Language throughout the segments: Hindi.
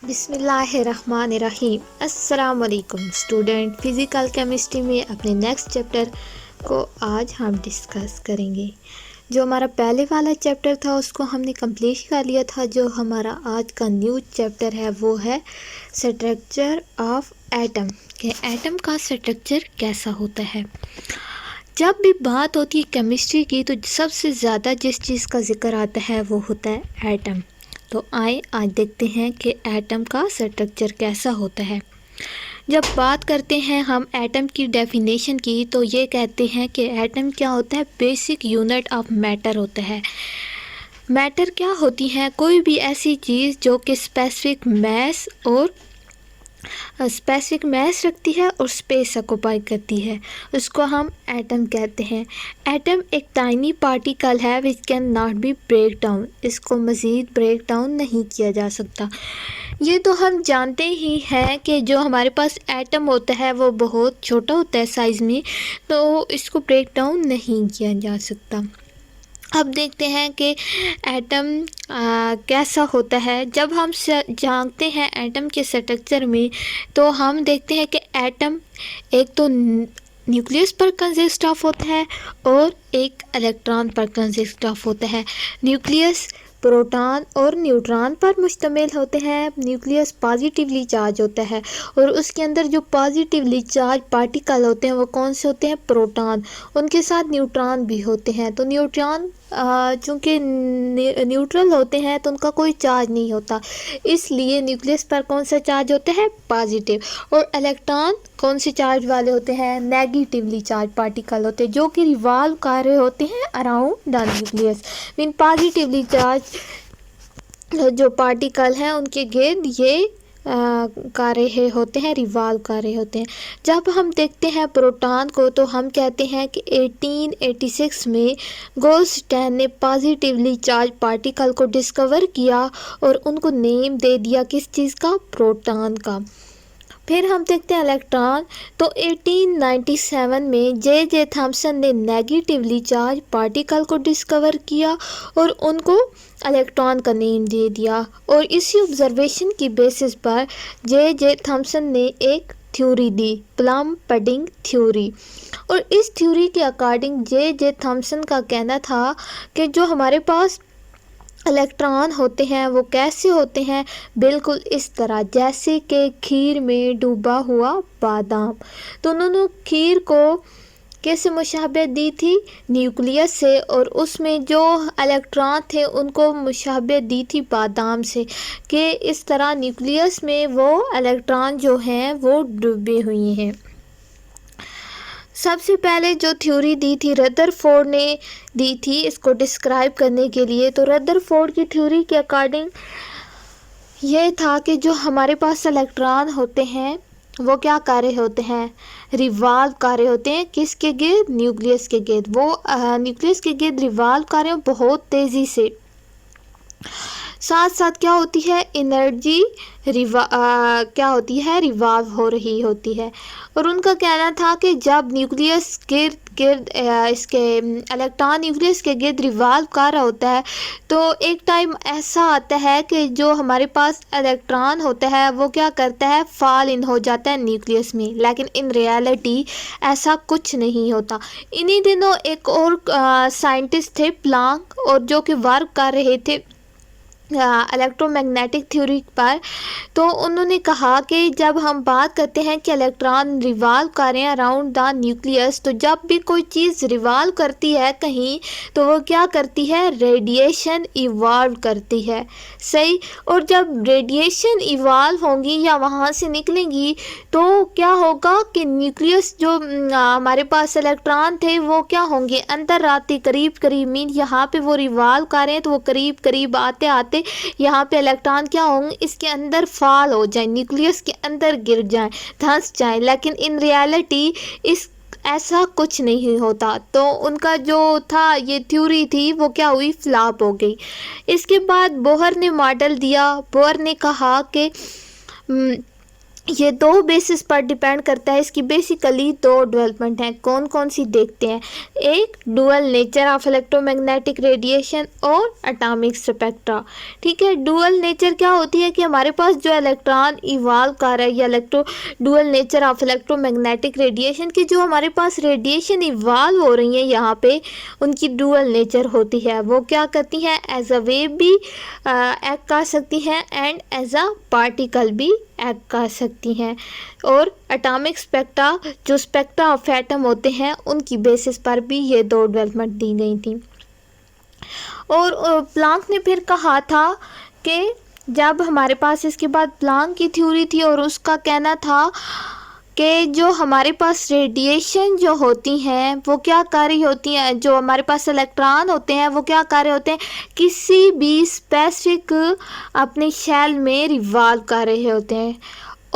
बिस्मिल्लाहिर्रहमानिर्रहीम। अस्सलाम वालेकुम स्टूडेंट। फ़िज़िकल केमिस्ट्री में अपने नेक्स्ट चैप्टर को आज हम डिस्कस करेंगे। जो हमारा पहले वाला चैप्टर था उसको हमने कंप्लीट कर लिया था। जो हमारा आज का न्यू चैप्टर है वो है स्ट्रक्चर ऑफ एटम, कि एटम का स्ट्रक्चर कैसा होता है। जब भी बात होती है केमिस्ट्री की तो सबसे ज़्यादा जिस चीज़ का ज़िक्र आता है वो होता है एटम। तो आए आज देखते हैं कि एटम का स्ट्रक्चर कैसा होता है। जब बात करते हैं हम एटम की डेफिनेशन की तो ये कहते हैं कि एटम क्या होता है, बेसिक यूनिट ऑफ मैटर होता है। मैटर क्या होती है, कोई भी ऐसी चीज़ जो कि स्पेसिफिक मैस रखती है और स्पेस ऑक्युपाई करती है, उसको हम एटम कहते हैं। एटम एक टाइनी पार्टिकल है which can not be break down, इसको मज़ीद ब्रेक डाउन नहीं किया जा सकता। ये तो हम जानते ही हैं कि जो हमारे पास एटम होता है वो बहुत छोटा होता है साइज़ में, तो इसको ब्रेक डाउन नहीं किया जा सकता। अब देखते हैं कि एटम कैसा होता है। जब हम जानते हैं एटम के स्ट्रक्चर में तो हम देखते हैं कि एटम एक तो न्यूक्लियस पर कंसिस्ट ऑफ होता है और एक इलेक्ट्रॉन पर कंसिस्ट ऑफ होता है। न्यूक्लियस प्रोटॉन और न्यूट्रॉन पर मुश्तमिल होते हैं। न्यूक्लियस पॉजिटिवली चार्ज होता है और उसके अंदर जो पॉजिटिवली चार्ज पार्टिकल होते हैं वो कौन से होते हैं, प्रोटॉन। उनके साथ न्यूट्रॉन भी होते हैं। तो न्यूट्रॉन चूँकि न्यूट्रल होते हैं तो उनका कोई चार्ज नहीं होता, इसलिए न्यूक्लियस पर कौन सा चार्ज होता है, पॉजिटिव। और इलेक्ट्रॉन कौन से चार्ज वाले होते हैं, नेगेटिवली चार्ज पार्टिकल होते हैं जो कि रिवॉल्व कर रहे होते हैं around the nucleus. Mean positively charge जो पार्टिकल हैं उनके गिर्द ये कर रहे होते हैं, रिवॉल्व कर रहे होते हैं। जब हम देखते हैं प्रोटॉन को तो हम कहते हैं कि 1886 में गोल्डस्टीन ने पॉजिटिवली चार्ज पार्टिकल को डिस्कवर किया और उनको नेम दे दिया किस चीज़ का, प्रोटॉन का। फिर हम देखते हैं इलेक्ट्रॉन, तो 1897 में जे थॉम्सन ने नेगेटिवली चार्ज पार्टिकल को डिस्कवर किया और उनको इलेक्ट्रॉन का नेम दे दिया। और इसी ऑब्जर्वेशन की बेसिस पर जे थॉम्सन ने एक थ्योरी दी, प्लम पडिंग थ्योरी। और इस थ्योरी के अकॉर्डिंग जे थॉम्सन का कहना था कि जो हमारे पास इलेक्ट्रॉन होते हैं वो कैसे होते हैं, बिल्कुल इस तरह जैसे कि खीर में डूबा हुआ बादाम। तो उन्होंने खीर को कैसे मुशाबहत दी थी, न्यूक्लियस से, और उसमें जो इलेक्ट्रॉन थे उनको मुशाबहत दी थी बादाम से, कि इस तरह न्यूक्लियस में वो इलेक्ट्रॉन जो हैं वो डूबे हुए हैं। सबसे पहले जो थ्योरी दी थी रदरफोर्ड ने दी थी इसको डिस्क्राइब करने के लिए। तो रदरफोर्ड की थ्योरी के अकॉर्डिंग ये था कि जो हमारे पास इलेक्ट्रॉन होते हैं वो क्या कर रहे होते हैं, रिवॉल्व कर रहे होते हैं किसके गिर्द, न्यूक्लियस के गिर्द। वो न्यूक्लियस के गिर्द रिवॉल्व कर रहे हैं बहुत तेज़ी से। साथ साथ क्या होती है, एनर्जी क्या होती है, रिवॉल्व हो रही होती है। और उनका कहना था कि जब न्यूक्लियस गिर्द इसके इलेक्ट्रॉन न्यूक्लियस के गिर्द रिवॉल्व कर रहा होता है तो एक टाइम ऐसा आता है कि जो हमारे पास इलेक्ट्रॉन होता है वो क्या करता है, फॉल इन हो जाता है न्यूक्लियस में। लेकिन इन रियलिटी ऐसा कुछ नहीं होता। इन्हीं दिनों एक और साइंटिस्ट थे प्लांक, और जो कि वर्क कर रहे थे इलेक्ट्रोमैग्नेटिक थ्योरी पर। तो उन्होंने कहा कि जब हम बात करते हैं कि इलेक्ट्रॉन रिवॉल्व कर रहे हैं अराउंड द न्यूक्लियस, तो जब भी कोई चीज़ रिवॉल्व करती है कहीं तो वो क्या करती है, रेडिएशन इवॉल्व करती है, सही। और जब रेडिएशन इवॉल्व होंगी या वहाँ से निकलेंगी तो क्या होगा कि न्यूक्लियस जो हमारे पास इलेक्ट्रॉन थे वो क्या होंगे, अंदर आते करीब करीब, मीन यहाँ पे वो रिवॉल्व कर रहे हैं तो वो करीब करीब आते आते यहाँ पे इलेक्ट्रॉन क्या होंगे, इसके अंदर फॉल हो जाए, न्यूक्लियस के अंदर गिर जाए, धंस जाए। लेकिन इन रियलिटी इस ऐसा कुछ नहीं होता। तो उनका जो था ये थ्योरी थी वो क्या हुई, फ्लॉप हो गई। इसके बाद बोहर ने मॉडल दिया। बोहर ने कहा कि ये दो बेसिस पर डिपेंड करता है। इसकी बेसिकली दो डेवलपमेंट हैं, कौन कौन सी देखते हैं। एक dual nature of electromagnetic radiation और एटॉमिक स्पेक्ट्रा। ठीक है, डुअल नेचर क्या होती है कि हमारे पास जो इलेक्ट्रॉन इवॉल्व कर रहा है या dual nature of electromagnetic radiation की जो हमारे पास रेडिएशन इवॉल्व हो रही है यहाँ पे, उनकी डुअल नेचर होती है। वो क्या करती हैं, एज अ वेव भी एक्ट कर सकती हैं एंड एज अ पार्टिकल भी एक्ट कर सकती हैं। और एटॉमिक स्पेक्ट्रा, जो स्पेक्ट्रा ऑफ एटम होते हैं, उनकी बेसिस पर भी ये दो डेवलपमेंट दी गई थी। और प्लांक ने फिर कहा था कि जब हमारे पास इसके बाद प्लांक की थ्योरी थी और उसका कहना था कि जो हमारे पास रेडिएशन जो होती हैं वो क्या कर रही होती हैं, जो हमारे पास इलेक्ट्रॉन होते हैं वो क्या कर रहे होते हैं, किसी भी स्पेसिफिक अपने शेल में रिवॉल्व कर रहे होते हैं।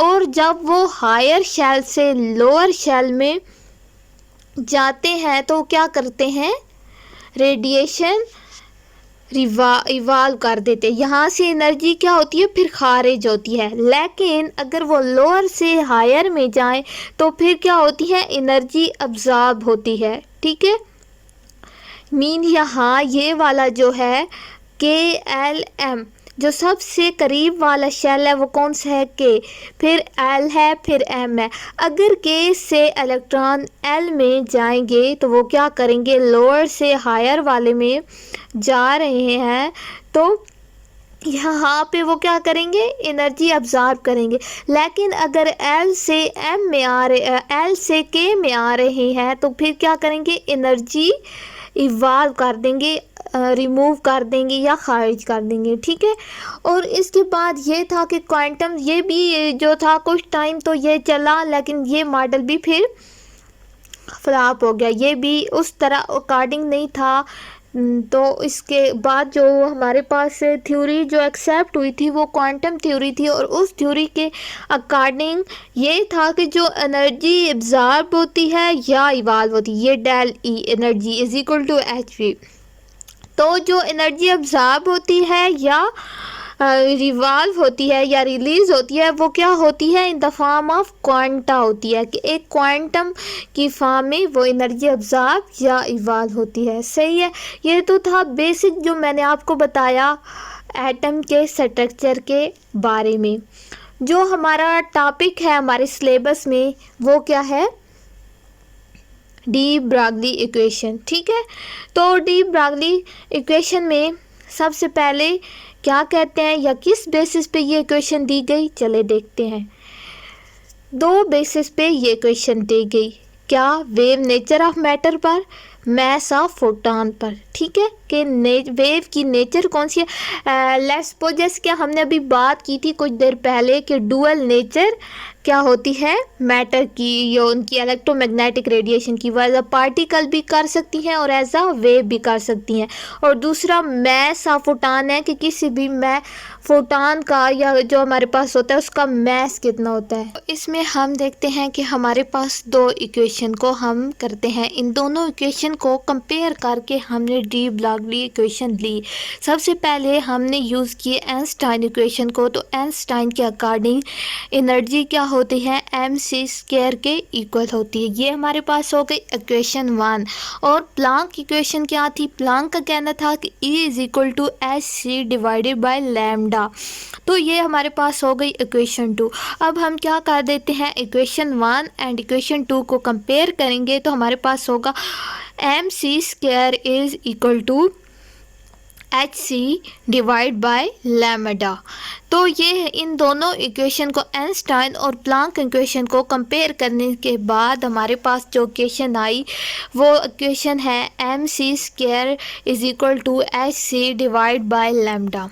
और जब वो हायर शेल से लोअर शेल में जाते हैं तो क्या करते हैं, रेडिएशन इवाल्व कर देते हैं। यहाँ से एनर्जी क्या होती है, फिर खारिज होती है। लेकिन अगर वो लोअर से हायर में जाएं तो फिर क्या होती है, एनर्जी अब्जॉर्ब होती है। ठीक है, मीन यहाँ ये वाला जो है KLM, जो सबसे करीब वाला शेल है वो कौन सा है, K, फिर L है, फिर M है। अगर K से इलेक्ट्रॉन L में जाएंगे तो वो क्या करेंगे, लोअर से हायर वाले में जा रहे हैं तो यहाँ पे वो क्या करेंगे, एनर्जी अब्जॉर्ब करेंगे। लेकिन अगर L से M में आ रहे L से K में आ रहे हैं तो फिर क्या करेंगे, एनर्जी इवाल्व कर देंगे, रिमूव कर देंगे या खारिज कर देंगे। ठीक है, और इसके बाद ये था कि क्वांटम, ये भी जो था कुछ टाइम तो ये चला, लेकिन ये मॉडल भी फिर फ्लॉप हो गया, ये भी उस तरह अकॉर्डिंग नहीं था। तो इसके बाद जो हमारे पास थ्योरी जो एक्सेप्ट हुई थी वो क्वांटम थ्योरी थी, और उस थ्योरी के अकॉर्डिंग ये था कि जो एनर्जी एब्जॉर्ब होती है या इवाल्व होती है, ये delta energy is equal to HV। तो जो एनर्जी अब्जॉर्ब होती है या रिवॉल्व होती है या रिलीज़ होती है वो क्या होती है, in the form of quanta होती है, कि एक क्वांटम की फॉर्म में वो एनर्जी अब्जॉर्ब या इवॉल्व होती है। सही है, ये तो था बेसिक जो मैंने आपको बताया एटम के स्ट्रक्चर के बारे में। जो हमारा टॉपिक है हमारे सिलेबस में वो क्या है, डी ब्रागली इक्वेशन। ठीक है, तो डी ब्रागली इक्वेशन में सबसे पहले क्या कहते हैं या किस बेसिस पे ये इक्वेशन दी गई, चले देखते हैं। दो बेसिस पे ये इक्वेशन दी गई, क्या, वेव नेचर ऑफ मैटर पर, मैस ऑफ फोटॉन पर। ठीक है, कि वेव की नेचर कौन सी है। लेट्स सपोज क्या हमने अभी बात की थी कुछ देर पहले कि डुअल नेचर क्या होती है मैटर की, या उनकी इलेक्ट्रोमैग्नेटिक रेडिएशन की, वो एज अ पार्टिकल भी कर सकती हैं और एज अ वेव भी कर सकती हैं। और दूसरा मैस ऑफ फोटॉन है कि किसी भी फोटॉन का या जो हमारे पास होता है उसका मैस कितना होता है। इसमें हम देखते हैं कि हमारे पास दो इक्वेशन को हम करते हैं, इन दोनों इक्वेशन को कंपेयर करके हमने डी ब्रागली इक्वेशन ली। सबसे पहले हमने यूज़ किए आइंस्टाइन इक्वेशन को, तो आइंस्टाइन के अकॉर्डिंग एनर्जी क्या होती है, mc² के इक्वल होती है। ये हमारे पास हो गई इक्वेशन 1। और प्लांक इक्वेशन क्या थी, प्लांक का कहना था कि E is equal to hc divided by lambda. तो ये हमारे पास हो गई इक्वेशन 2। अब हम क्या कर देते हैं, इक्वेशन 1 एंड इक्वेशन 2 को कंपेयर करेंगे तो हमारे पास होगा mc² is equal to HC divide by lambda. तो ये इन दोनों इक्वेशन को आइंस्टाइन और प्लांक इक्वेशन को कंपेयर करने के बाद हमारे पास जो इक्वेशन आई वो इक्वेशन है mc² is equal to HC divide by lambda.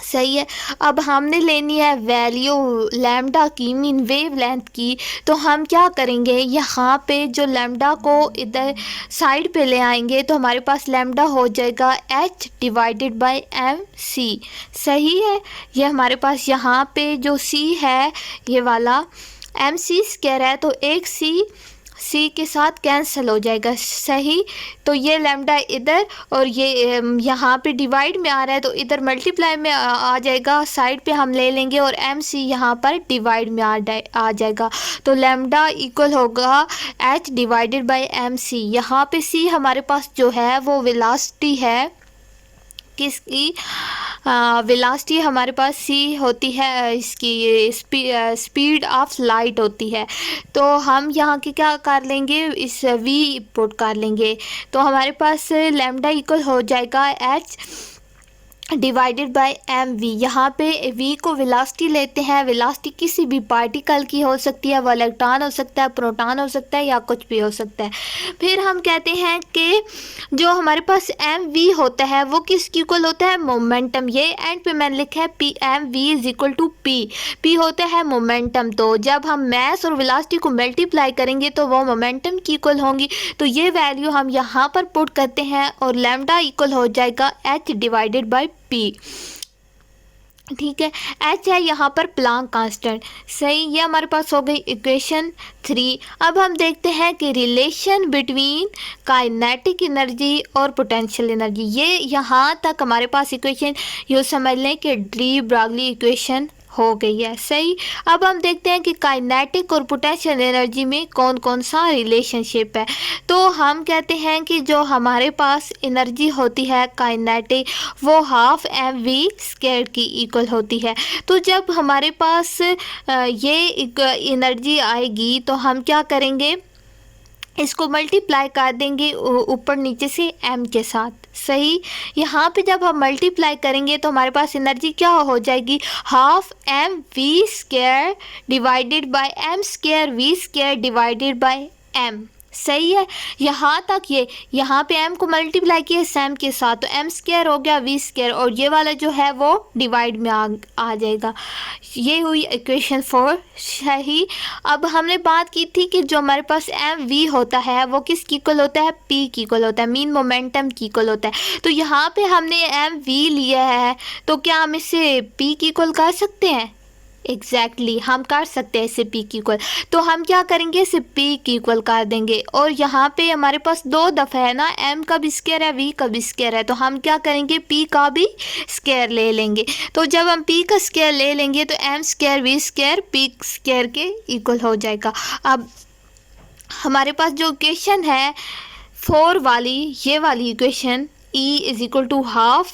सही है, अब हमने लेनी है वैल्यू लैम्डा की, मीन वेव लेंथ की। तो हम क्या करेंगे, यहाँ पे जो लैम्डा को इधर साइड पे ले आएंगे तो हमारे पास लैम्डा हो जाएगा h डिवाइडेड बाय mc। सही है, ये हमारे पास यहाँ पे जो c है ये वाला mc² है, तो एक c सी के साथ कैंसिल हो जाएगा। सही, तो ये लैम्डा इधर और ये यहाँ पे डिवाइड में आ रहा है तो इधर मल्टीप्लाई में आ जाएगा, साइड पे हम ले लेंगे और एम सी यहाँ पर डिवाइड में आ जाएगा। तो लैम्डा इक्वल होगा h divided by m c. यहाँ पे सी हमारे पास जो है वो वेलोसिटी है, किसकी वेलोसिटी हमारे पास सी होती है, इसकी स्पीड ऑफ लाइट होती है। तो हम यहाँ की क्या कर लेंगे, इस v पुट कर लेंगे। तो हमारे पास लैम्डा इक्वल हो जाएगा h divided by m v. यहाँ पे v को वेलोसिटी लेते हैं। वेलोसिटी किसी भी पार्टिकल की हो सकती है, वो इलेक्ट्रॉन हो सकता है, प्रोटॉन हो सकता है या कुछ भी हो सकता है। फिर हम कहते हैं कि जो हमारे पास एम वी होता है वो किसकी इक्वल होता है, मोमेंटम। ये एंड पे मैंने लिखा है p m v is equal to p. P होता है मोमेंटम। तो जब हम मैस और वेलोसिटी को मल्टीप्लाई करेंगे तो वो मोमेंटम की इक्वल होंगी। तो ये वैल्यू हम यहाँ पर पुट करते हैं और लैम्डा इक्वल हो जाएगा एच डिवाइडेड बाई पी। ठीक है, एच है यहाँ पर प्लांक कांस्टेंट। सही, ये हमारे पास हो गई इक्वेशन 3। अब हम देखते हैं कि रिलेशन बिटवीन काइनेटिक एनर्जी और पोटेंशियल एनर्जी। ये यहाँ तक हमारे पास इक्वेशन यूँ समझ लें कि डी ब्रॉगली इक्वेशन हो गई है। सही, अब हम देखते हैं कि काइनेटिक और पोटेंशियल एनर्जी में कौन कौन सा रिलेशनशिप है। तो हम कहते हैं कि जो हमारे पास एनर्जी होती है काइनेटिक, वो हाफ एम वी स्क्वायर की इक्वल होती है। तो जब हमारे पास ये एनर्जी आएगी तो हम क्या करेंगे, इसको मल्टीप्लाई कर देंगे ऊपर नीचे से m के साथ। सही, यहाँ पे जब हम मल्टीप्लाई करेंगे तो हमारे पास एनर्जी क्या हो जाएगी, half m v square divided by m square v square divided by m. सही है, यहाँ तक ये यहाँ पे m को मल्टीप्लाई किया सैम के साथ तो एम स्क्वायर हो गया वी स्क्वायर और ये वाला जो है वो डिवाइड में आ जाएगा। ये हुई इक्वेशन 4। सही, अब हमने बात की थी कि जो हमारे पास एम वी होता है वो किसकी इक्वल होता है, पी की इक्वल होता है, मीन मोमेंटम की इक्वल होता है। तो यहाँ पे हमने एम वी लिया है तो क्या हम इसे पी की इक्वल कर सकते हैं, एग्जैक्टली हम कर सकते हैं इसे p की इक्वल। तो हम क्या करेंगे, इसे p की इक्वल कर देंगे। और यहाँ पे हमारे पास दो दफ़ा है ना, m का भी स्क्वायर है, v का भी स्क्वायर है, तो हम क्या करेंगे, p का भी स्क्वायर ले लेंगे। तो जब हम p का स्क्वायर ले लेंगे तो m square v square p square के इक्वल हो जाएगा। अब हमारे पास जो इक्वेशन है 4 वाली, ये वाली equation E is equal to half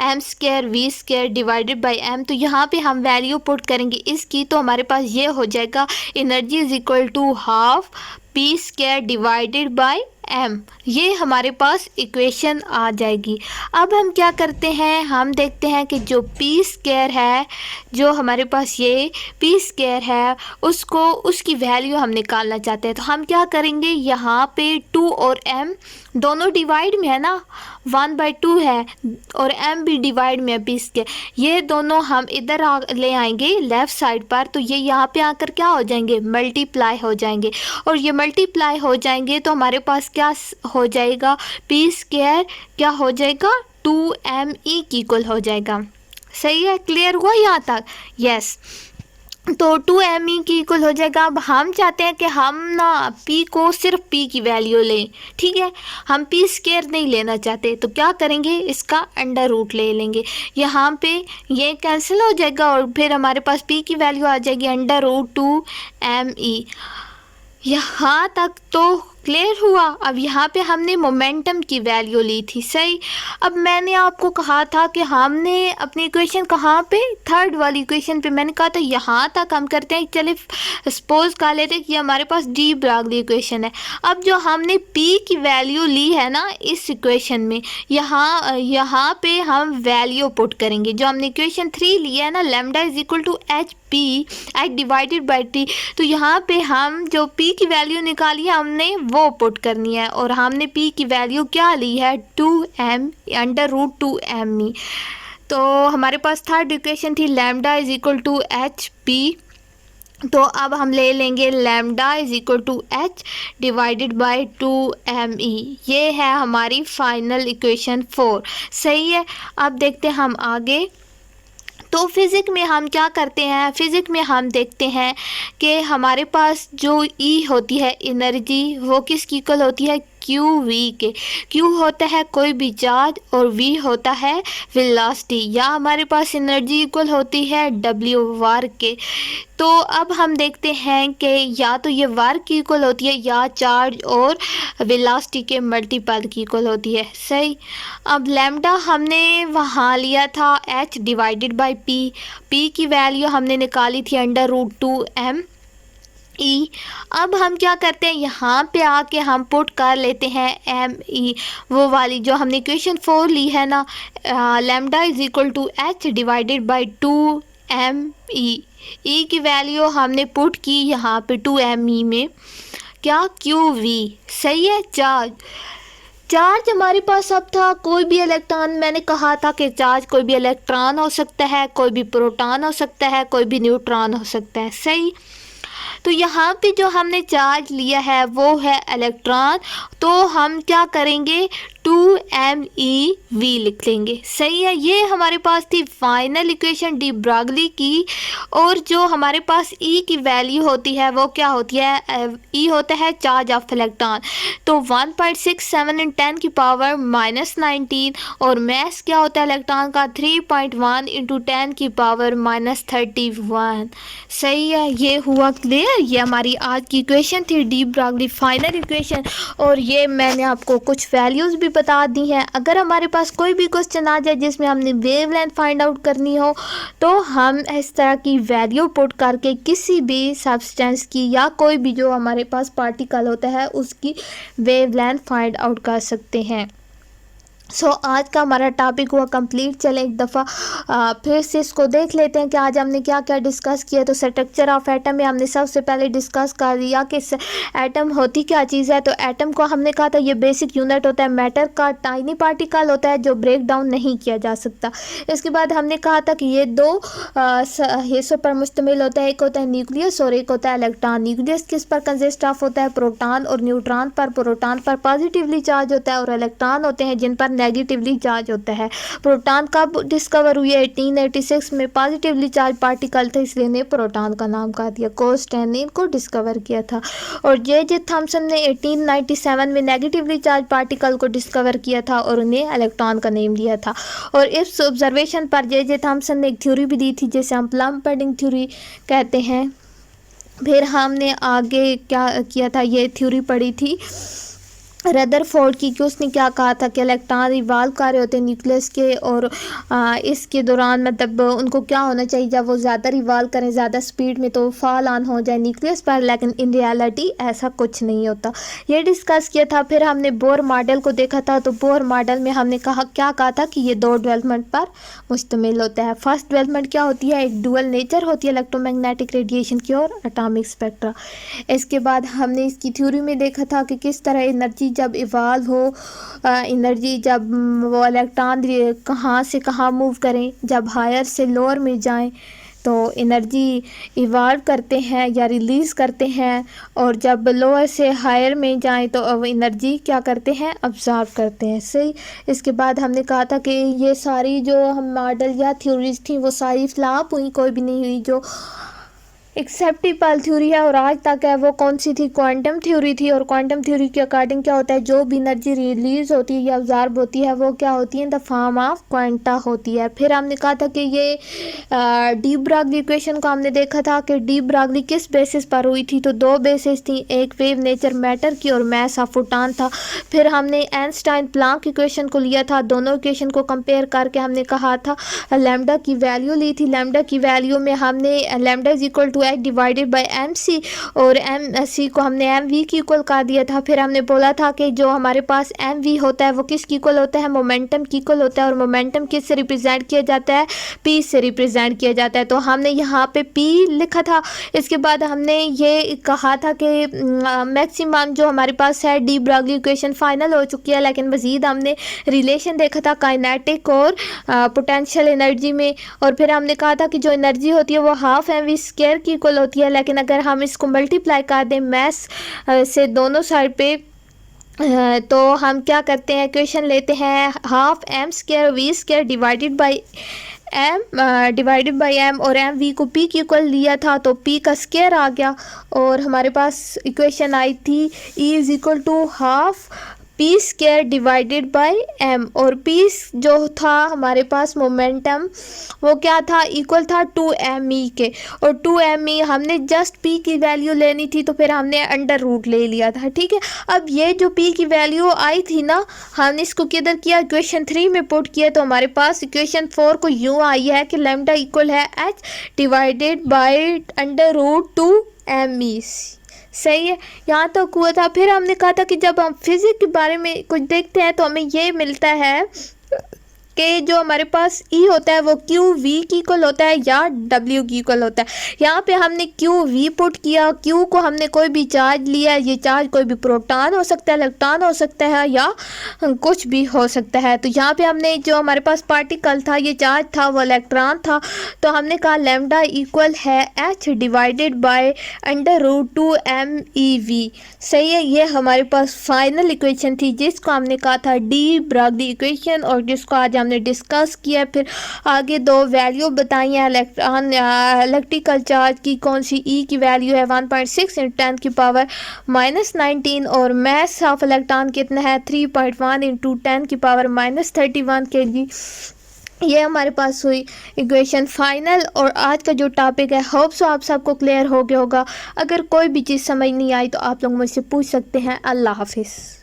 m square v square divided by m. तो यहाँ पे हम वैल्यू पुट करेंगे इसकी, तो हमारे पास ये हो जाएगा energy is equal to half P square divided by m. ये हमारे पास इक्वेशन आ जाएगी। अब हम क्या करते हैं, हम देखते हैं कि जो पी स्क्वायर है, जो हमारे पास ये पी स्क्वायर है, उसको उसकी वैल्यू हम निकालना चाहते हैं। तो हम क्या करेंगे, यहाँ पे 2 और m दोनों डिवाइड में है ना, 1/2 है और m भी डिवाइड में है पी स्क्वायर, ये दोनों हम इधर ले आएंगे लेफ़्ट साइड पर। तो ये यहाँ पे आकर क्या हो जाएंगे, मल्टीप्लाई हो जाएंगे और ये मल्टीप्लाई हो जाएंगे तो हमारे पास क्या हो जाएगा, पी स्क्वायर क्या हो जाएगा 2me की इक्वल हो जाएगा। सही है, क्लियर हुआ यहाँ तक, यस। तो 2me की इक्वल हो जाएगा। अब हम चाहते हैं कि हम ना p को सिर्फ p की वैल्यू लें, ठीक है, हम p स्क्वायर नहीं लेना चाहते। तो क्या करेंगे, इसका अंडर रूट ले लेंगे, यहाँ पे ये कैंसिल हो जाएगा और फिर हमारे पास p की वैल्यू आ जाएगी अंडर रूट 2me। यहाँ तक तो क्लियर हुआ। अब यहाँ पे हमने मोमेंटम की वैल्यू ली थी। सही, अब मैंने आपको कहा था कि हमने अपनी इक्वेशन कहाँ पे, थर्ड वाली इक्वेशन पे मैंने कहा था यहाँ तक हम करते हैं। चलिए सपोज कर लेते हैं कि हमारे पास डी ब्रॉगली इक्वेशन है। अब जो हमने पी की वैल्यू ली है ना इस इक्वेशन में, यहाँ पे हम वैल्यू पुट करेंगे। जो हमने इक्वेशन 3 लिया है ना, lambda is equal to h divided by t, तो यहाँ पे हम जो p की वैल्यू निकाली है हमने वो पुट करनी है और हमने p की वैल्यू क्या ली है, 2m अंडर रूट 2me। तो हमारे पास थर्ड इक्वेशन थी lambda is equal to h p. तो अब हम ले लेंगे lambda is equal to h divided by 2me। ये है हमारी फाइनल इक्वेशन 4। सही है, अब देखते हैं हम आगे। तो फिज़िक्स में हम क्या करते हैं, फिज़िक्स में हम देखते हैं कि हमारे पास जो ई होती है एनर्जी, वो किसकी इक्वल होती है, क्यू वी के। क्यू होता है कोई भी चार्ज और वी होता है वेलोसिटी, या हमारे पास एनर्जी इक्वल होती है डब्ल्यू वर्क के। तो अब हम देखते हैं कि या तो ये वर्क की इक्वल होती है या चार्ज और वेलोसिटी के मल्टीपल की इक्वल होती है, सही। अब लैम्डा हमने वहाँ लिया था h डिवाइडेड बाई p की वैल्यू हमने निकाली थी √2m ई। अब हम क्या करते हैं, यहाँ पे आके हम पुट कर लेते हैं एम ई, वो वाली जो हमने इक्वेशन 4 ली है ना, lambda is equal to h divided by 2m E की वैल्यू हमने पुट की यहाँ पे 2m ई में, क्या, क्यू वी, सही है। चार्ज हमारे पास अब था कोई भी इलेक्ट्रॉन, मैंने कहा था कि चार्ज कोई भी इलेक्ट्रॉन हो सकता है, कोई भी प्रोटॉन हो सकता है, कोई भी न्यूट्रॉन हो सकता है, सही। तो यहाँ पे जो हमने चार्ज लिया है वो है इलेक्ट्रॉन, तो हम क्या करेंगे 2me लिख लेंगे, सही है। ये हमारे पास थी फाइनल इक्वेशन डी ब्रॉगली की। और जो हमारे पास ई की वैल्यू होती है वो क्या होती है, ई होता है चार्ज ऑफ इलेक्ट्रॉन, तो 1.67 × 10 की पावर -19, और मैस क्या होता है इलेक्ट्रॉन का 3.1 × 10 की पावर -31, सही है। ये हुआ क्लियर, ये हमारी आज की इक्वेशन थी डी ब्रॉगली फाइनल इक्वेशन, और ये मैंने आपको कुछ वैल्यूज़ भी बता दी हैं। अगर हमारे पास कोई भी क्वेश्चन आ जाए जिसमें हमने वेवलेंथ फाइंड आउट करनी हो, तो हम इस तरह की वैल्यू पुट करके किसी भी सब्सटेंस की या कोई भी जो हमारे पास पार्टिकल होता है उसकी वेवलेंथ फाइंड आउट कर सकते हैं। सो आज का हमारा टॉपिक हुआ कंप्लीट। चलें एक दफ़ा फिर से इसको देख लेते हैं कि आज हमने क्या क्या डिस्कस किया। तो स्ट्रक्चर ऑफ एटम में हमने सबसे पहले डिस्कस कर दिया कि एटम होती क्या चीज़ है। तो एटम को हमने कहा था ये बेसिक यूनिट होता है मैटर का, टाइनी पार्टिकल होता है जो ब्रेक डाउन नहीं किया जा सकता। इसके बाद हमने कहा था कि ये दो हिस्सों पर मुश्तमिल होता है, एक होता है न्यूक्लियस और एक होता है इलेक्ट्रॉन। न्यूक्लियस किस पर कंसिस्ट ऑफ होता है, प्रोटॉन और न्यूट्रॉन पर। प्रोटॉन पर पॉजिटिवली चार्ज होता है और इलेक्ट्रॉन होते हैं जिन पर नेगेटिवली चार्ज होता है। प्रोटॉन कब डिस्कवर हुई है, 1886 में। पॉजिटिवली चार्ज पार्टिकल था इसलिए ने प्रोटॉन का नाम कहा दिया। कोस्टेन ने इनको डिस्कवर किया था। और जे थॉमसन ने 1897 में नेगेटिवली चार्ज पार्टिकल को डिस्कवर किया था और उन्हें इलेक्ट्रॉन का नेम दिया था। और इस ऑब्जर्वेशन पर जे थॉमसन ने एक थ्योरी भी दी थी जिसे हम प्लम पेडिंग थ्योरी कहते हैं। फिर हमने आगे क्या किया था, ये थ्योरी पढ़ी थी रदरफोर्ड की, कि उसने क्या कहा था कि इलेक्ट्रॉन रिवॉल्व कर रहे होते हैं न्यूक्लियस के, और इसके दौरान मतलब उनको क्या होना चाहिए, जब वो ज़्यादा रिवॉल्व करें ज़्यादा स्पीड में तो फॉल ऑन हो जाए न्यूक्लियस पर, लेकिन इन रियलिटी ऐसा कुछ नहीं होता। ये डिस्कस किया था। फिर हमने बोर मॉडल को देखा था। तो बोर मॉडल में हमने क्या कहा था कि ये दो डेवलपमेंट पर मुश्तमिल होता है। फर्स्ट डेवलपमेंट क्या होती है, एक डुअल नेचर होती है इलेक्ट्रोमैग्नेटिक रेडिएशन की और एटॉमिक स्पेक्ट्रा। इसके बाद हमने इसकी थ्योरी में देखा था कि किस तरह एनर्जी जब इवॉल्व हो, एनर्जी जब वो इलेक्ट्रॉन कहाँ से कहाँ मूव करें, जब हायर से लोअर में जाएं तो एनर्जी इवॉल्व करते हैं या रिलीज़ करते हैं, और जब लोअर से हायर में जाएं तो एनर्जी क्या करते हैं, अब्जॉर्ब करते हैं, सही। इसके बाद हमने कहा था कि ये सारी जो हम मॉडल या थ्योरीज थी वो सारी फ्लॉप हुई, कोई भी नहीं हुई जो एक्सेप्टेबल थ्योरी है और आज तक है वो कौन सी थी, क्वांटम थ्योरी थी। और क्वांटम थ्योरी के अकॉर्डिंग क्या होता है, जो भी एनर्जी रिलीज होती है या अब्जॉर्ब होती है वो क्या होती है, in the form of quanta होती है। फिर हमने कहा था कि ये डी ब्रॉगली इक्वेशन को हमने देखा था कि डी ब्रॉगली किस बेसिस पर हुई थी। तो दो बेसिस थी, एक वेव नेचर मैटर की और मैस ऑफ फोटॉन था। फिर हमने आइंस्टाइन प्लांक इक्वेशन को लिया था। दोनों इक्वेशन को कंपेयर करके हमने कहा था लैम्डा की वैल्यू ली थी। लैम्डा की वैल्यू में हमने lambda is equal to h divided by mc, और mc को हमने mv की इक्वल कर दिया था। फिर हमने बोला था कि जो हमारे पास mv होता है वो किसकी इक्वल होता है, मोमेंटम की इक्वल होता है। और मोमेंटम किस से रिप्रेजेंट किया जाता है, p से रिप्रेजेंट किया जाता है। तो हमने यहाँ पे p लिखा था। इसके बाद हमने ये कहा था कि मैक्सिमम जो हमारे पास है डी ब्रॉगली इक्वेशन फाइनल हो चुकी है, लेकिन मज़ीद हमने रिलेशन देखा था काइनेटिक और पोटेंशियल एनर्जी में। और फिर हमने कहा था कि जो एनर्जी होती है वो हाफ mv स्क्वायर की इक्वल होती है, लेकिन अगर हम इसको मल्टीप्लाई कर दें मैस से दोनों साइड पे तो हम क्या करते हैं, इक्वेशन लेते हैं half m square v square divided by M divided by M, और एम वी को पी की इक्वल लिया था तो पी का स्क्वायर आ गया, और हमारे पास इक्वेशन आई थी E is equal to half P square divided by M, और पी जो था हमारे पास मोमेंटम वो क्या था, इक्वल था 2m के, और 2m हमने जस्ट p की वैल्यू लेनी थी तो फिर हमने अंडर रूट ले लिया था। ठीक है, अब ये जो p की वैल्यू आई थी ना, हमने इसको किधर किया, इक्वेशन 3 में पुट किया, तो हमारे पास इक्वेशन 4 को यूँ आई है कि लैम्डा इक्वल है h divided by under root 2m। सही है, यहाँ तक हुआ था। फिर हमने कहा था कि जब हम फिजिक्स के बारे में कुछ देखते हैं तो हमें ये मिलता है कि जो हमारे पास E होता है वो क्यू वी की इक्वल होता है या W की इक्वल होता है। यहाँ पे हमने क्यू वी पुट किया, Q को हमने कोई भी चार्ज लिया, ये चार्ज कोई भी प्रोटॉन हो सकता है, इलेक्ट्रॉन हो सकता है, या कुछ भी हो सकता है। तो यहाँ पे हमने जो हमारे पास पार्टिकल था, ये चार्ज था, वो इलेक्ट्रॉन था, तो हमने कहा लैम्डा इक्वल है H divided by under root 2m सही है, ये हमारे पास फाइनल इक्वेशन थी जिसको हमने कहा था डी ब्रागली इक्वेशन, और जिसको आज हमने डिस्कस किया। फिर आगे दो वैल्यू बताई हैं इलेक्ट्रिकल चार्ज की, कौन सी ई की वैल्यू है 1.6 × 10 की पावर -19, और मैस ऑफ इलेक्ट्रॉन कितना है 3.1 × 10 की पावर -31 kg। ये हमारे पास हुई इक्वेशन फाइनल। और आज का जो टॉपिक है होप सो आप सबको क्लियर हो गया होगा। अगर कोई भी चीज़ समझ नहीं आई तो आप लोग मुझसे पूछ सकते हैं। अल्लाह हाफिज़।